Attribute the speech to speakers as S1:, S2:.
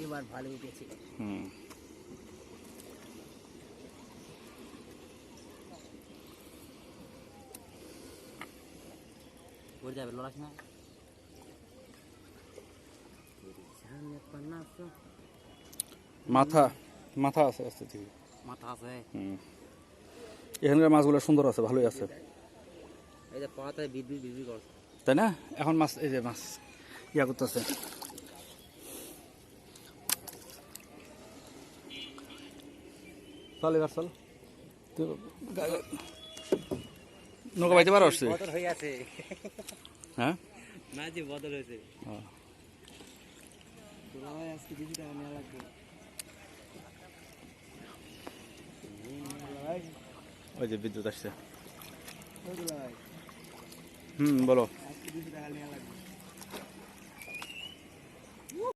S1: এবার ভালো উঠেছে। পড়ে যাবে লড়াস না।
S2: মাথা মাথা আছে আস্তে থেকে
S1: মাথা আছে।
S2: এখানকার মাছগুলো সুন্দর আছে, ভালোই আছে।
S1: এই যে পাতায় বিড়বিড় বিড়বিড় করছে,
S2: তাই না? এখন মাছ, এই যে মাছ ইয়া করতেছে। চল এবার চল, নৌকা বাইতে পারো?
S1: বদল হয়ে আছে।
S2: হ্যাঁ,
S1: না যে বদল হয়েছে। আজকে 200 টাকা নেওয়া লাগবে।
S2: ওই যে বিদ্যুৎ আসছে।
S1: বলো
S2: বলো।
S1: আজকে 200 টাকা নেওয়া লাগবে।